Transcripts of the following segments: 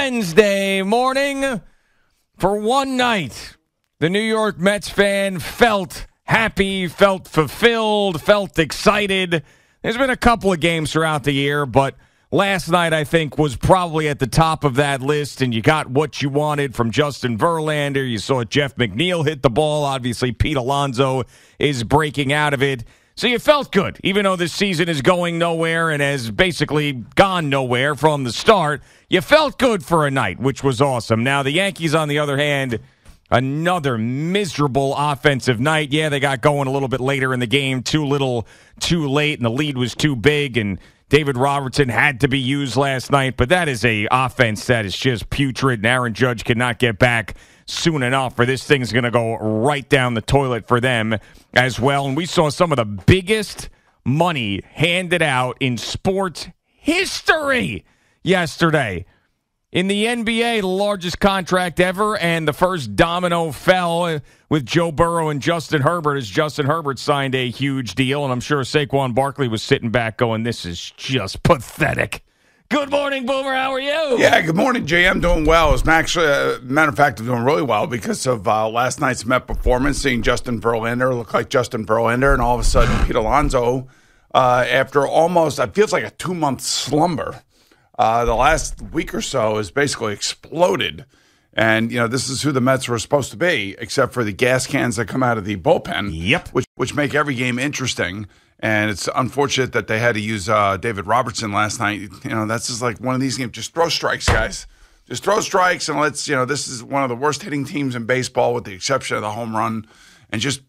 Wednesday morning. For one night, the New York Mets fan felt happy, felt fulfilled, felt excited. There's been a couple of games throughout the year, but last night I think was probably at the top of that list, and you got what you wanted from Justin Verlander. You saw Jeff McNeil hit the ball. Obviously, Pete Alonso is breaking out of it. So you felt good, even though this season is going nowhere and has basically gone nowhere from the start. You felt good for a night, which was awesome. Now, the Yankees, on the other hand, another miserable offensive night. Yeah, they got going a little bit later in the game, too little, too late, and the lead was too big, and David Robertson had to be used last night. But that is a offense that is just putrid, and Aaron Judge cannot get back soon enough, or this thing's going to go right down the toilet for them as well. And we saw some of the biggest money handed out in sports history yesterday. In the NBA, the largest contract ever, and the first domino fell with Joe Burrow and Justin Herbert as Justin Herbert signed a huge deal. And I'm sure Saquon Barkley was sitting back going, this is just pathetic. Good morning, Boomer. How are you? Yeah, good morning, Jay. I'm doing well. As matter of fact, I'm doing really well because of last night's Met performance, seeing Justin Verlander look like Justin Verlander, and all of a sudden Pete Alonso, after almost, it feels like a 2-month slumber, the last week or so has basically exploded. And, this is who the Mets were supposed to be, except for the gas cans that come out of the bullpen, Yep. which make every game interesting. And it's unfortunate that they had to use David Robertson last night. That's just like one of these games. Just throw strikes, guys. Just throw strikes, and let's, this is one of the worst hitting teams in baseball with the exception of the home run. And just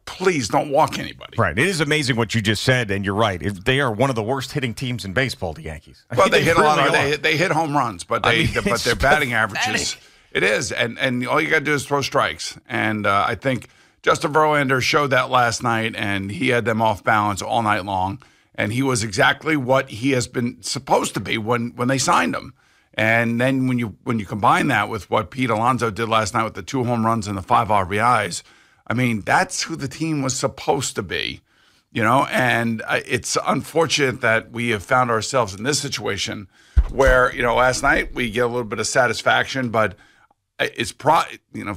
please don't walk anybody. Right. It is amazing what you just said, and you're right. They are one of the worst hitting teams in baseball, the Yankees. Well, they hit a lot of they hit home runs, but their batting averages. It is, and all you got to do is throw strikes. And I think Justin Verlander showed that last night, and he had them off balance all night long. And he was exactly what he has been supposed to be when they signed him. And then when you combine that with what Pete Alonso did last night with the 2 home runs and the 5 RBIs, I mean, that's who the team was supposed to be, And it's unfortunate that we have found ourselves in this situation where, last night we get a little bit of satisfaction, but it's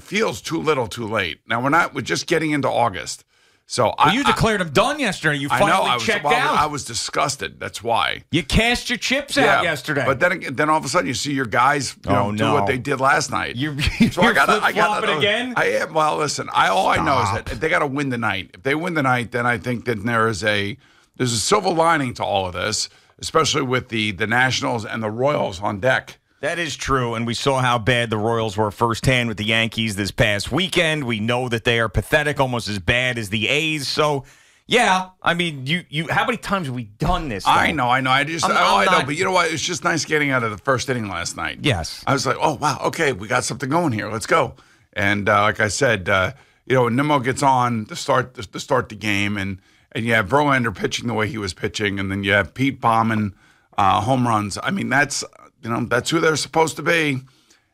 feels too little, too late. Now we're just getting into August, so you declared him done yesterday. You finally checked out. I was disgusted. That's why you cast your chips out yesterday. But then all of a sudden you see your guys do what they did last night. You're I got it again. I am. Well, listen. All I know is that they got to win the night. If they win the night, then I think that there's a silver lining to all of this, especially with the Nationals and the Royals on deck. That is true, and we saw how bad the Royals were firsthand with the Yankees this past weekend. We know that they are pathetic, almost as bad as the A's. So, yeah, I mean, you. How many times have we done this? Though? I know. I know. But you know what? It was just nice getting out of the first inning last night. Yes. I was like, oh, wow, okay, we got something going here. Let's go. And like I said, when Nimmo gets on to start the game, and you have Verlander pitching the way he was pitching, and then you have Pete bombing home runs. I mean, that's who they're supposed to be.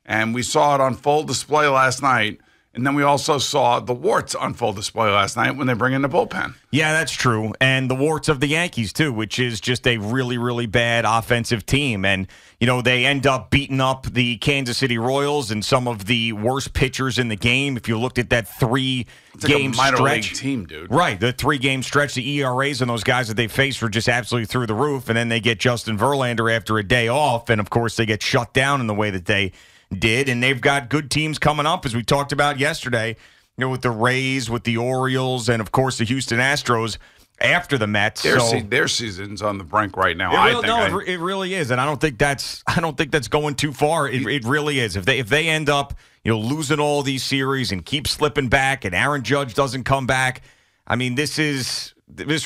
And we saw it on full display last night. And then we also saw the warts on full display last night when they bring in the bullpen. Yeah, that's true. And the warts of the Yankees, too, which is just a really, really bad offensive team. And, they end up beating up the Kansas City Royals and some of the worst pitchers in the game. If you looked at that 3-game minor stretch. League team, dude. Right, the 3-game stretch, the ERAs and those guys that they faced were just absolutely through the roof. And then they get Justin Verlander after a day off. And, of course, they get shut down in the way that they did, and they've got good teams coming up, as we talked about yesterday, with the Rays, with the Orioles, and, of course, the Houston Astros after the Mets. Their season's on the brink right now. It really is, and I don't think that's going too far. It really is. If they end up losing all these series and keep slipping back, and Aaron Judge doesn't come back, I mean, this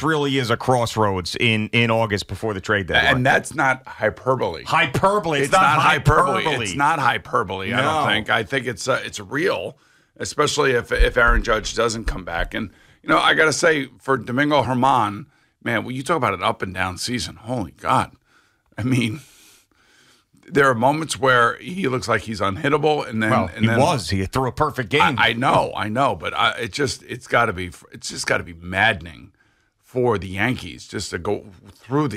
really is a crossroads in August before the trade deadline. And that's not hyperbole. It's not hyperbole. It's not hyperbole, No. I don't think. I think it's real, especially if Aaron Judge doesn't come back. And, I got to say, for Domingo Germán, man, when you talk about an up and down season, holy God. I mean, there are moments where he looks like he's unhittable, and then he threw a perfect game. I know, but it's got to be maddening for the Yankees just to go through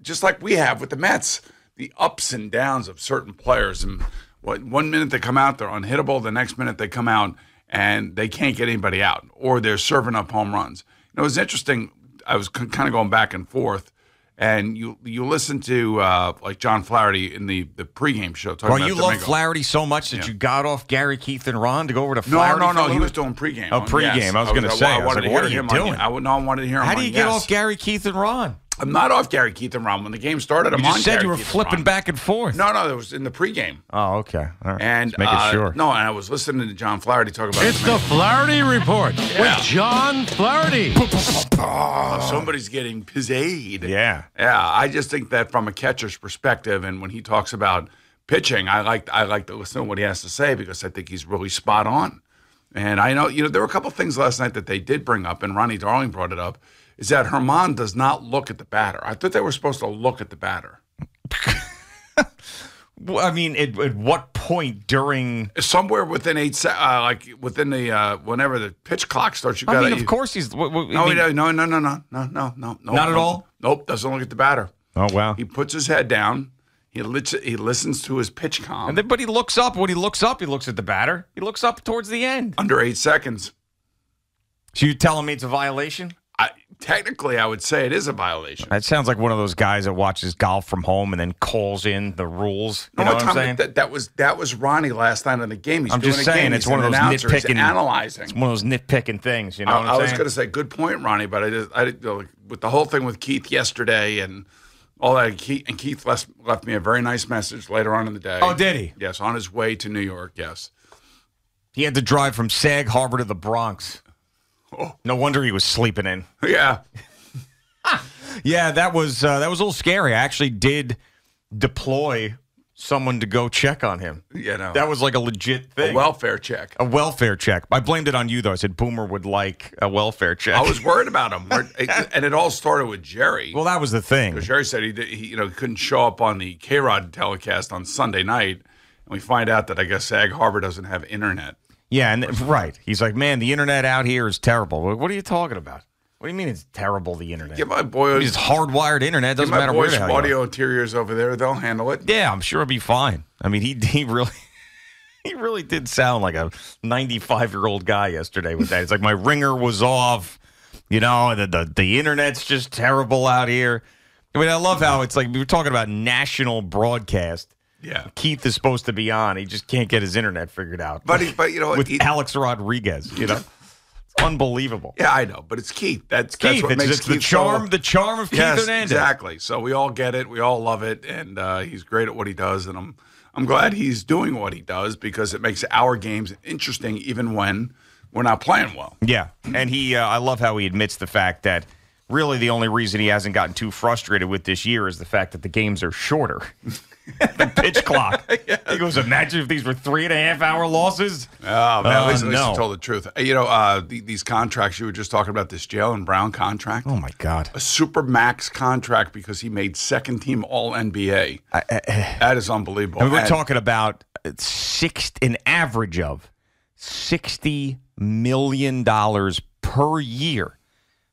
just like we have with the Mets. the ups and downs of certain players. And one minute they come out, they're unhittable. The next minute they come out and they can't get anybody out, or they're serving up home runs. It was interesting. I was kind of going back and forth. And you listen to like John Flaherty in the pregame show. Well, you love Flaherty so much that you got off Gary, Keith, and Ron to go over to Flaherty. No. He was doing pregame. Oh, pregame. Yes. I was going to say. I wanted to hear him. Doing? I wanted to hear him. How do you get off Gary, Keith, and Ron? I'm not off Gary, Keith, and Ron. When the game started, I'm on said Gary, you were Keith, flipping back and forth. No, it was in the pregame. Oh, okay. All right. And making sure. No, and I was listening to John Flaherty talk about It's the Flaherty Report with John Flaherty. Somebody's getting pizzade. Yeah. I just think that from a catcher's perspective, and when he talks about pitching, I like to listen to what he has to say because I think he's really spot on. And I know, there were a couple of things last night that they did bring up, and Ronnie Darling brought it up, is that Herman does not look at the batter. I thought they were supposed to look at the batter. I mean, at what point during? Somewhere within like within the whenever the pitch clock starts. Of course he's. No. Not at all. Nope, doesn't look at the batter. Oh wow. He puts his head down. He listens to his pitch comm. But he looks up. When he looks up, he looks at the batter. He looks up towards the end. Under 8 seconds. So you're telling me it's a violation? Technically, I would say it is a violation. That sounds like one of those guys that watches golf from home and then calls in the rules. You know what I'm saying? That was Ronnie last night in the game. I'm just saying it's one of those nitpicking. He's analyzing. It's one of those nitpicking things. You know what I'm saying? I was going to say good point, Ronnie, but I with the whole thing with Keith yesterday and all that. Keith left me a very nice message later on in the day. Oh, did he? Yes, on his way to New York. Yes, he had to drive from Sag Harbor to the Bronx. Oh. No wonder he was sleeping in. Yeah. Yeah, that was a little scary. I actually did deploy someone to go check on him. That was like a legit thing. A welfare check. A welfare check. I blamed it on you, though. I said Boomer would like a welfare check. I was worried about him. And it all started with Jerry. Well, that was the thing. Because Jerry said he couldn't show up on the K-Rod telecast on Sunday night. And we find out that I guess Sag Harbor doesn't have internet. Yeah, and right. He's like, man, the internet out here is terrible. What are you talking about? What do you mean it's terrible, the internet? Get my boys. It's hardwired internet. Doesn't matter where the hell you are. Audio Interiors over there. They'll handle it. Yeah, I'm sure it'll be fine. I mean, he really did sound like a 95-year-old guy yesterday with that. It's like my ringer was off. The internet's just terrible out here. I mean, I love how it's like we were talking about national broadcast. Yeah, Keith is supposed to be on. He just can't get his internet figured out. But with Alex Rodriguez, It's unbelievable. Yeah, I know, but it's Keith. That's Keith. What makes it's Keith the charm of Keith Hernandez. Exactly. So we all get it. We all love it, and he's great at what he does. And I'm glad he's doing what he does because it makes our games interesting, even when we're not playing well. Yeah, and I love how he admits the fact that really the only reason he hasn't gotten too frustrated with this year is the fact that the games are shorter. The pitch clock. Yes. He goes, imagine if these were 3.5-hour losses. Oh, man, at least you told the truth. These contracts, you were just talking about this Jaylen Brown contract. Oh, my God. A super max contract because he made second-team All-NBA. That is unbelievable. We're talking about an average of $60 million per year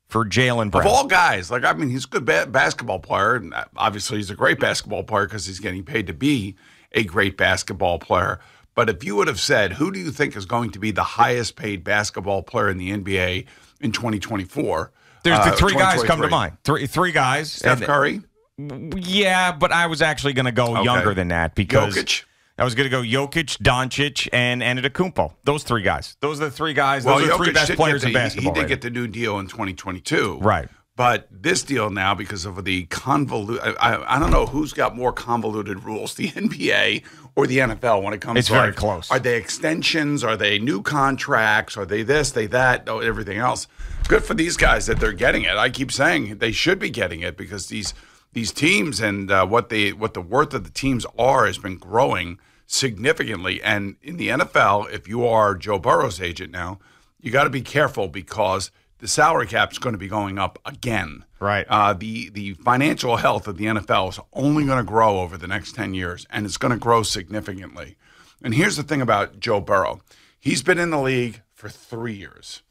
for Jaylen Brown. Of all guys, he's a good basketball player, and obviously he's a great basketball player because he's getting paid to be a great basketball player. But if you would have said, who do you think is going to be the highest paid basketball player in the NBA in 2024? There's the three guys come to mind. Three guys. Steph Curry? Yeah, but I was actually going to go younger than that because Jokic? I was going to go Jokic, Doncic, and Antetokounmpo. Those three guys. Those are the three guys. Those are the three best players in basketball. He did get the new deal in 2022. Right. But this deal now, because of the convoluted, I don't know who's got more convoluted rules, the NBA or the NFL when it comes to it's very close. Are they extensions? Are they new contracts? Are they this, they that, everything else? Good for these guys that they're getting it. I keep saying they should be getting it because these teams and what the worth of the teams has been growing significantly. And in the NFL, if you are Joe Burrow's agent now, you got to be careful because the salary cap is going to be going up again. Right. The financial health of the NFL is only going to grow over the next 10 years, and it's going to grow significantly. And here's the thing about Joe Burrow. He's been in the league for 3 years.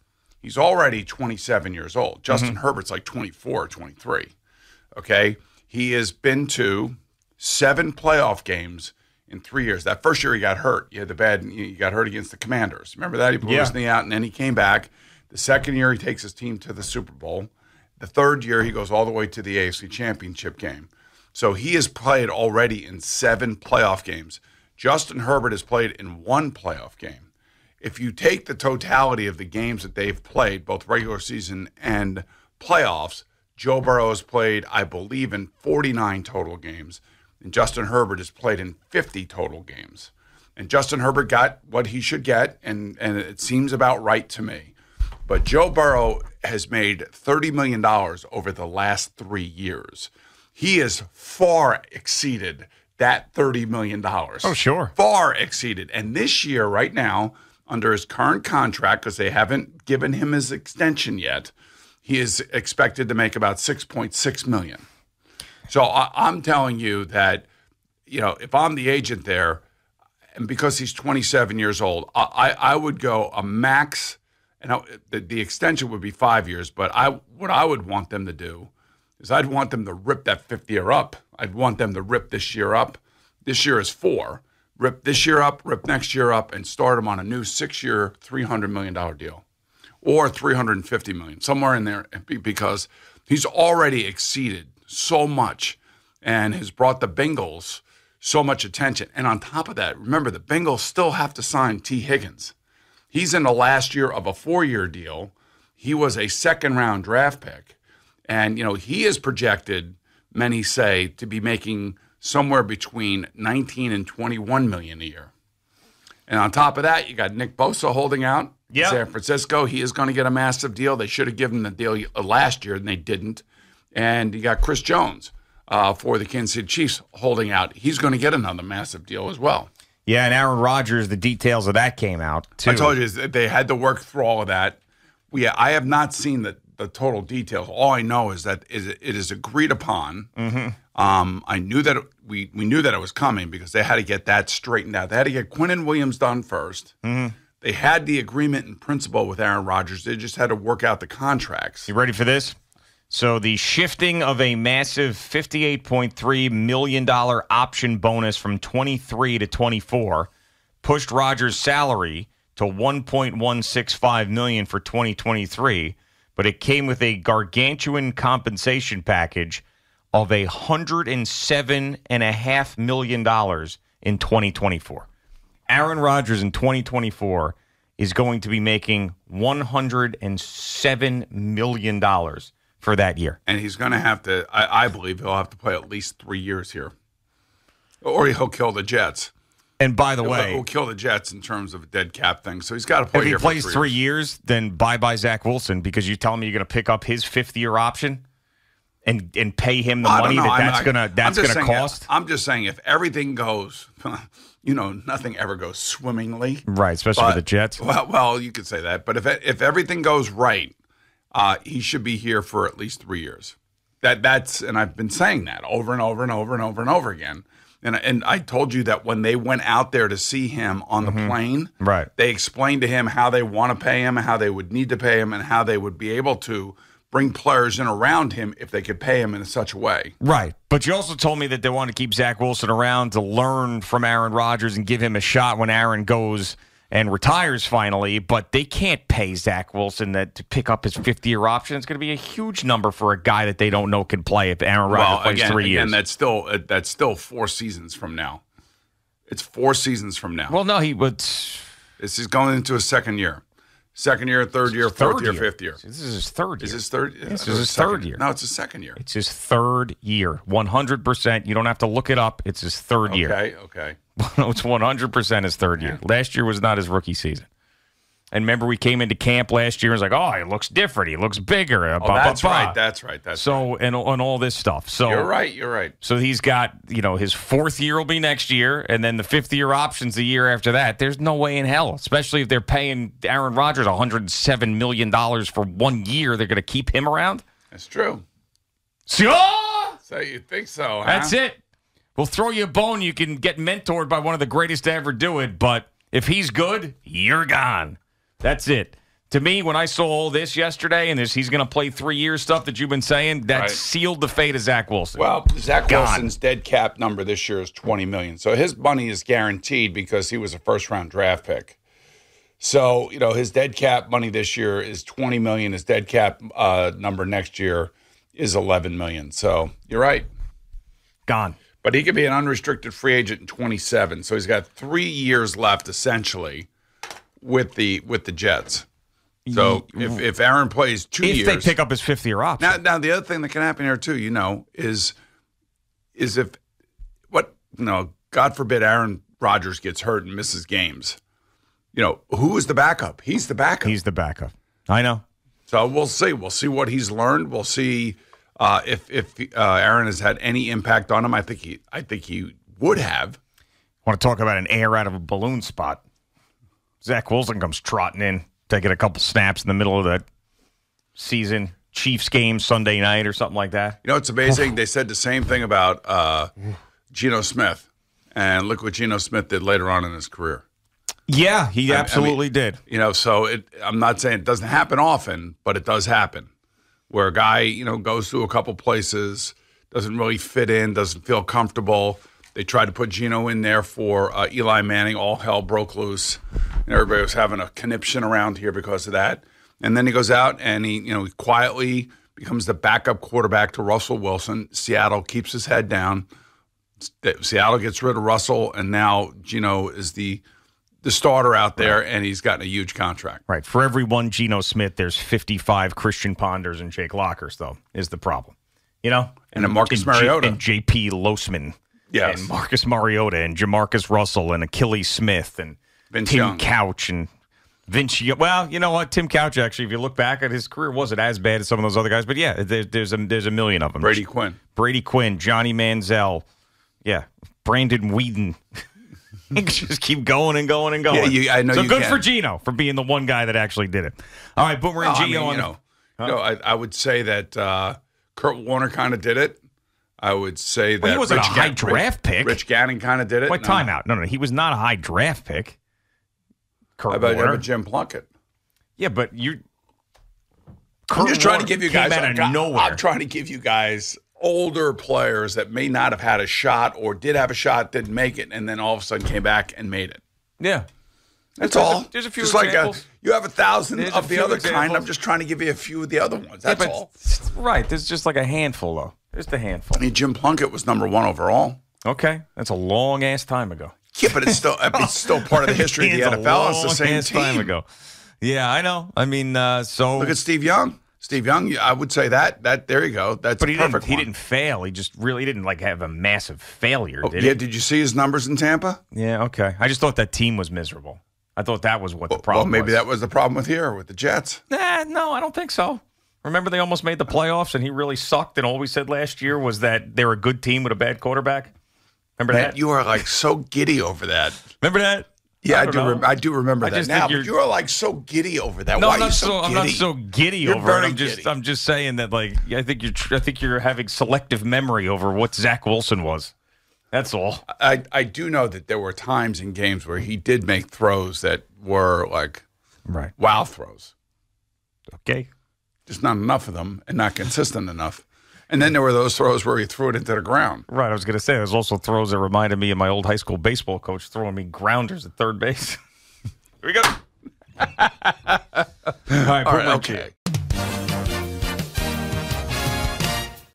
He's already 27 years old. Justin Herbert's like 24 or 23. Okay? He has been to 7 playoff games in 3 years. That first year he got hurt. You got hurt against the Commanders. Remember that? He blew his knee out, and then he came back. The second year he takes his team to the Super Bowl. The third year he goes all the way to the AFC Championship game. So he has played already in 7 playoff games. Justin Herbert has played in 1 playoff game. If you take the totality of the games that they've played, both regular season and playoffs, Joe Burrow has played, I believe, in 49 total games. And Justin Herbert has played in 50 total games. And Justin Herbert got what he should get, and it seems about right to me. But Joe Burrow has made $30 million over the last 3 years. He has far exceeded that $30 million. Oh, sure. Far exceeded. And this year, right now, under his current contract, because they haven't given him his extension yet, he is expected to make about $6.6 million. So I'm telling you that, if I'm the agent there, and because he's 27 years old, I would go a max, and the extension would be 5 years, but what I would want them to do is I'd want them to rip that 5th year up. I'd want them to rip this year up. This year is 4. Rip this year up, rip next year up, and start him on a new 6-year, $300 million deal. Or $350 million, somewhere in there, because he's already exceeded so much and has brought the Bengals so much attention. And on top of that, remember, the Bengals still have to sign T. Higgins. He's in the last year of a 4-year deal. He was a 2nd-round draft pick. And, he is projected, many say, to be making somewhere between 19 and 21 million a year. And on top of that, you got Nick Bosa holding out in San Francisco. He is going to get a massive deal. They should have given him the deal last year, and they didn't. And you got Chris Jones for the Kansas City Chiefs holding out. He's going to get another massive deal as well. Yeah, and Aaron Rodgers, the details of that came out, too. I told you they had to work through all of that. I have not seen the total details. All I know is that it is agreed upon. Mm-hmm. I knew that we knew that it was coming because they had to get that straightened out. They had to get Quinnen Williams done first. Mm-hmm. They had the agreement in principle with Aaron Rodgers. They just had to work out the contracts. You ready for this? So the shifting of a massive $58.3 million option bonus from 23 to 24 pushed Rodgers' salary to $1.165 million for 2023, but it came with a gargantuan compensation package of $107.5 million in 2024. Aaron Rodgers in 2024 is going to be making $107 million for that year. And he's going to have to, I believe he'll have to play at least 3 years here. Or he'll kill the Jets. And by the way, he'll kill the Jets in terms of a dead cap thing. So he's got to play here for 3 years. If he plays 3 years, then bye-bye Zach Wilson, because you tell me you're going to pick up his 5th-year option and pay him the money that's going to cost? I'm just saying if everything goes, nothing ever goes swimmingly. Right, especially with the Jets. Well, you could say that. But if everything goes right, he should be here for at least 3 years. That's and I've been saying that over and over and over and over and over again. And I told you that when they went out there to see him on the plane, right, they explained to him how they want to pay him, how they would need to pay him, and how they would be able to bring players in around him if they could pay him in such a way. Right. But you also told me that they want to keep Zach Wilson around to learn from Aaron Rodgers and give him a shot when Aaron goes and retires finally, but they can't pay Zach Wilson to pick up his 5th-year option. It's going to be a huge number for a guy that they don't know can play if Aaron Rodgers plays 3 years. Again, that's still 4 seasons from now. It's 4 seasons from now. Well, no, he would. This is going into his 2nd year. 2nd year, 3rd year, 4th year, 5th year. This is his 3rd year. Is his 3rd? Yes, this is his 3rd year. No, it's his 2nd year. It's his 3rd year. 100%. You don't have to look it up. It's his 3rd year. Okay. It's 100% his 3rd year. Last year was not his rookie season. And remember, we came into camp last year and was like, oh, he looks different. He looks bigger. That's right. That's so, and all this stuff. So You're right. So he's got, his 4th year will be next year, and then the 5th-year option's the year after that. There's no way in hell, especially if they're paying Aaron Rodgers $107 million for 1 year, they're going to keep him around? That's true. So you think so, huh? That's it. We'll throw you a bone. You can get mentored by one of the greatest to ever do it, but if he's good, you're gone. That's it. To me, when I saw all this yesterday and he's going to play 3 years stuff that you've been saying, that sealed the fate of Zach Wilson. Well, Zach Wilson's dead cap number this year is $20 million. So his money is guaranteed because he was a first-round draft pick. So, his dead cap money this year is $20 million. His dead cap number next year is $11 million. So you're right. Gone. But he could be an unrestricted free agent in 27. So he's got 3 years left, essentially, with the Jets. So if Aaron plays 2 years, if they pick up his 5th-year option. Now the other thing that can happen here too, is if God forbid Aaron Rodgers gets hurt and misses games, who is the backup? He's the backup. He's the backup. I know. So we'll see. We'll see what he's learned. We'll see if Aaron has had any impact on him. I think he would have. Want to talk about an air out of a balloon spot? Zach Wilson comes trotting in, taking a couple snaps in the middle of the season. Chiefs game Sunday night or something like that. It's amazing. They said the same thing about Geno Smith. And look what Geno Smith did later on in his career. Yeah, he absolutely did. So I'm not saying it doesn't happen often, but it does happen. Where a guy, goes through a couple places, doesn't really fit in, doesn't feel comfortable. They tried to put Geno in there for Eli Manning. All hell broke loose. And everybody was having a conniption around here because of that. And then he goes out and he quietly becomes the backup quarterback to Russell Wilson. Seattle keeps his head down. Seattle gets rid of Russell, and now Geno is the starter out there, and he's gotten a huge contract. Right. For every one Geno Smith, there's 55 Christian Ponders and Jake Lockers, though, is the problem. And then Marcus Mariota. And J.P. Losman. Yes. And Marcus Mariota and Jamarcus Russell and Achilles Smith and Vince Tim Young. Couch and Vince Young. Well, you know what? Tim Couch, actually, if you look back at his career, wasn't as bad as some of those other guys. But, yeah, there's a million of them. Brady Quinn, Johnny Manziel. Yeah. Brandon Whedon. Just keep going and going and going. Yeah, I know. So you good can. for Geno for being the one guy that actually did it. All right, Boomer and Geno. I would say that Kurt Warner kind of did it. I would say that he wasn't a high draft pick. Rich Gannon kind of did it. What timeout? No, he was not a high draft pick. Kurt How Warner. about Jim Plunkett? Yeah, but you. I'm just trying to give you guys out of nowhere. I'm trying to give you guys older players that may not have had a shot or did have a shot, didn't make it, and then all of a sudden came back and made it. Yeah. That's all. There's a few just examples. Like you have 1,000 There's of a the few other examples. kind. I'm just trying to give you a few of the other ones. That's all. Right. There's just like a handful, though. There's the handful. I mean, Jim Plunkett was number 1 overall. Okay. That's a long-ass time ago. Yeah, but it's still part of the history of the NFL. It's the same team. Time ago. Yeah, I know. I mean, so look at Steve Young. Steve Young, I would say that there you go. That's but a perfect he didn't fail. He just really didn't have a massive failure, did he? Yeah, did you see his numbers in Tampa? Yeah, okay. I just thought that team was miserable. I thought that was what the problem was. Well, maybe that was the problem with the Jets. No, I don't think so. Remember they almost made the playoffs and he really sucked, and all we said last year was that they're a good team with a bad quarterback? Remember that? You are like so giddy over that. Remember that? Yeah, I do remember that now. But you're like so giddy over that. No, Why I'm not so giddy you're over it. giddy. I'm just saying that I think you're having selective memory over what Zach Wilson was. That's all. I do know that there were times in games where he did make throws that were like wow throws. Okay. Just not enough of them and not consistent enough. And then there were those throws where he threw it into the ground. Right. I was going to say, there's also throws that reminded me of my old high school baseball coach throwing me grounders at third base. Here we go. All right, okay.